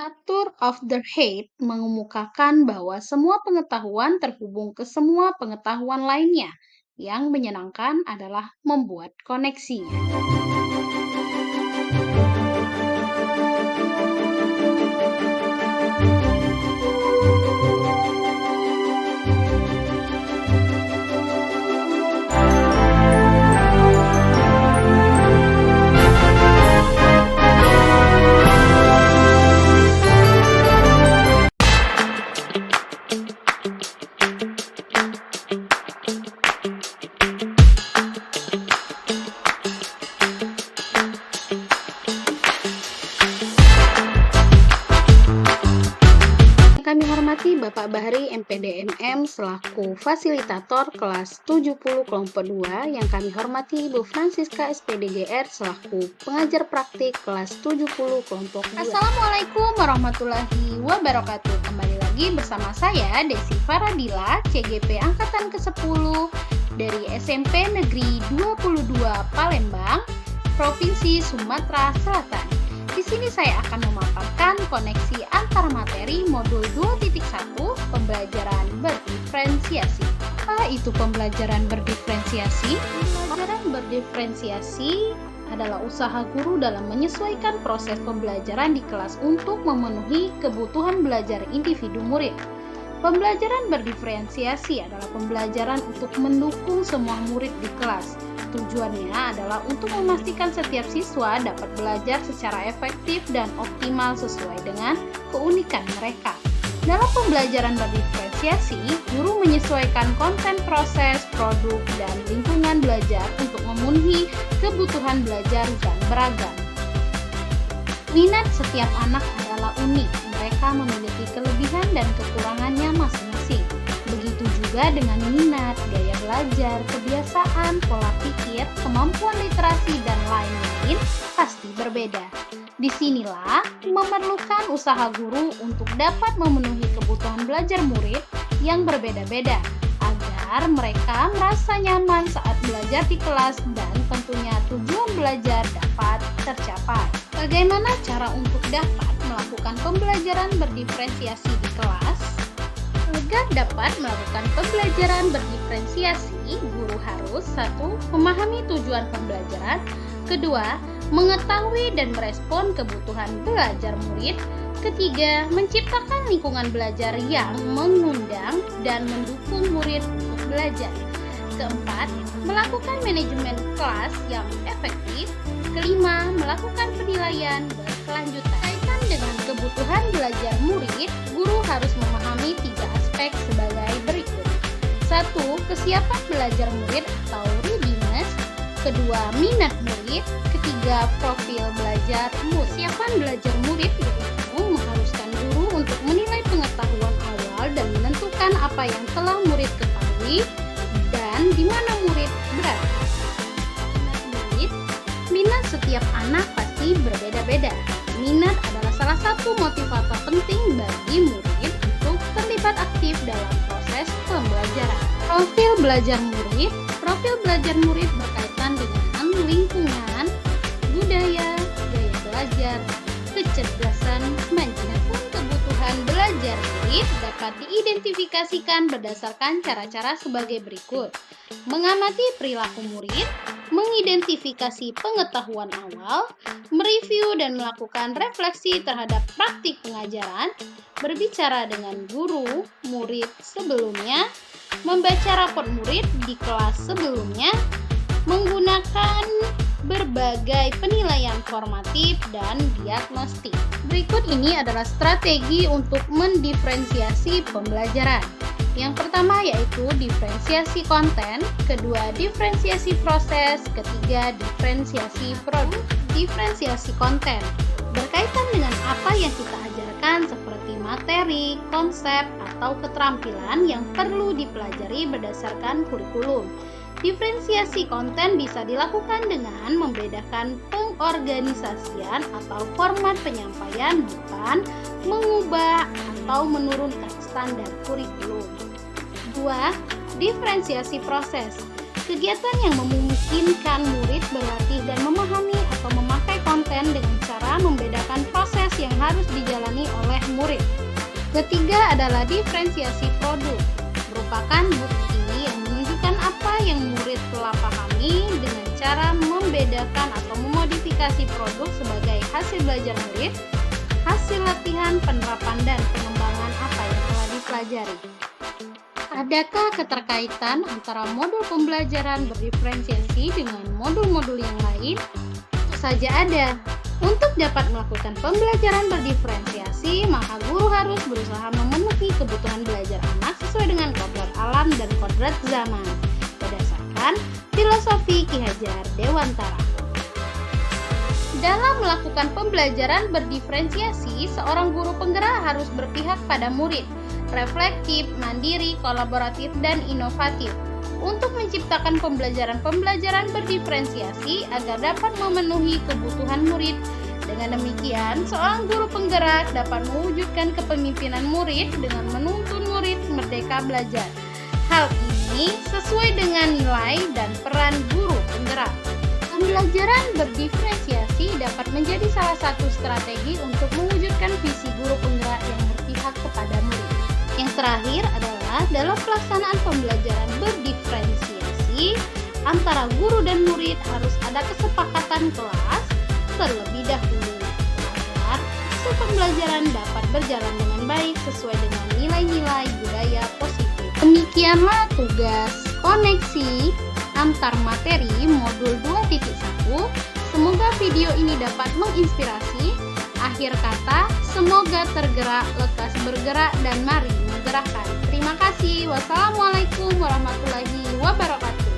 Author of The Hate mengemukakan bahwa semua pengetahuan terhubung ke semua pengetahuan lainnya. Yang menyenangkan adalah membuat koneksinya. Kami hormati Bapak Bahri MPDMM selaku fasilitator kelas 70 kelompok 2, yang kami hormati Ibu Francisca SPDGR selaku pengajar praktik kelas 70 kelompok 2. Assalamualaikum warahmatullahi wabarakatuh. Kembali lagi bersama saya Desi Faradila, CGP Angkatan ke-10 dari SMP Negeri 22 Palembang, Provinsi Sumatera Selatan. Di sini saya akan memaparkan koneksi antar materi modul 2.1 pembelajaran berdiferensiasi. Apa itu pembelajaran berdiferensiasi? Pembelajaran berdiferensiasi adalah usaha guru dalam menyesuaikan proses pembelajaran di kelas untuk memenuhi kebutuhan belajar individu murid. Pembelajaran berdiferensiasi adalah pembelajaran untuk mendukung semua murid di kelas. Tujuannya adalah untuk memastikan setiap siswa dapat belajar secara efektif dan optimal sesuai dengan keunikan mereka. Dalam pembelajaran berdiferensiasi, guru menyesuaikan konten, proses, produk, dan lingkungan belajar untuk memenuhi kebutuhan belajar yang beragam. Minat setiap anak adalah unik. Mereka memiliki kelebihan dan kekurangannya masing-masing. Begitu juga dengan minat, gaya belajar, kebiasaan, pola pikir, kemampuan literasi, dan lain-lain pasti berbeda. Disinilah memerlukan usaha guru untuk dapat memenuhi kebutuhan belajar murid yang berbeda-beda, agar mereka merasa nyaman saat belajar di kelas dan tentunya tujuan belajar dapat tercapai. Bagaimana cara untuk dapat melakukan pembelajaran berdiferensiasi di kelas? Agar dapat melakukan pembelajaran berdiferensiasi, guru harus 1. Memahami tujuan pembelajaran, 2. Mengetahui dan merespon kebutuhan belajar murid, 3. Menciptakan lingkungan belajar yang mengundang dan mendukung murid untuk belajar, 4. Melakukan manajemen kelas yang efektif, 5. Melakukan penilaian berkelanjutan. Kaitan dengan kebutuhan belajar murid, guru harus memahami 3 aspek sebagai berikut. 1. Kesiapan belajar murid atau readiness, 2. Minat murid, 3. Profil belajar murid. Kesiapan belajar murid yaitu mengharuskan guru untuk menilai pengetahuan awal dan menentukan apa yang telah murid ketahui dan di mana murid berada. Minat setiap anak pasti berbeda-beda. Minat adalah salah satu motivator penting bagi murid untuk terlibat aktif dalam proses pembelajaran. Profil belajar murid. Profil belajar murid berkaitan dengan lingkungan, budaya, gaya belajar, kecerdasan, manapun kebutuhan belajar murid dapat diidentifikasikan berdasarkan cara-cara sebagai berikut. Mengamati perilaku murid, mengidentifikasi pengetahuan awal, mereview dan melakukan refleksi terhadap praktik pengajaran, berbicara dengan guru, murid sebelumnya, membaca rapor murid di kelas sebelumnya, menggunakan berbagai penilaian formatif dan diagnostik. Berikut ini adalah strategi untuk mendiferensiasi pembelajaran. Yang pertama yaitu diferensiasi konten, kedua diferensiasi proses, ketiga diferensiasi produk. Diferensiasi konten berkaitan dengan apa yang kita ajarkan seperti materi, konsep, atau keterampilan yang perlu dipelajari berdasarkan kurikulum. Diferensiasi konten bisa dilakukan dengan membedakan pengorganisasian atau format penyampaian, bukan mengubah atau menurunkan standar kurikulum. 2. Diferensiasi proses. Kegiatan yang memungkinkan murid berlatih dan memahami atau memakai konten dengan cara membedakan proses yang harus dijalani oleh murid. Ketiga adalah diferensiasi produk, merupakan bukti yang menunjukkan apa yang murid telah pahami dengan cara membedakan atau memodifikasi produk sebagai hasil belajar murid, hasil latihan, penerapan, dan pengembangan apa yang telah dipelajari. Adakah keterkaitan antara modul pembelajaran berdiferensiasi dengan modul-modul yang lain? Tentu saja ada. Untuk dapat melakukan pembelajaran berdiferensiasi, maka guru harus berusaha memenuhi kebutuhan belajar anak sesuai dengan kodrat alam dan kodrat zaman, berdasarkan filosofi Ki Hajar Dewantara. Dalam melakukan pembelajaran berdiferensiasi, seorang guru penggerak harus berpihak pada murid, reflektif, mandiri, kolaboratif, dan inovatif untuk menciptakan pembelajaran berdiferensiasi agar dapat memenuhi kebutuhan murid. Dengan demikian, seorang guru penggerak dapat mewujudkan kepemimpinan murid dengan menuntun murid merdeka belajar. Hal ini sesuai dengan nilai dan peran guru penggerak. Pembelajaran berdiferensiasi dapat menjadi salah satu strategi untuk mewujudkan visi guru penggerak yang berpihak kepada murid. Yang terakhir adalah dalam pelaksanaan pembelajaran berdiferensiasi antara guru dan murid harus ada kesepakatan kelas terlebih dahulu agar proses pembelajaran dapat berjalan dengan baik sesuai dengan nilai-nilai budaya positif. Demikianlah tugas koneksi antar materi modul 2.1. Semoga video ini dapat menginspirasi. Akhir kata, semoga tergerak, lekas bergerak, dan mari menggerakkan. Terima kasih. Wassalamualaikum warahmatullahi wabarakatuh.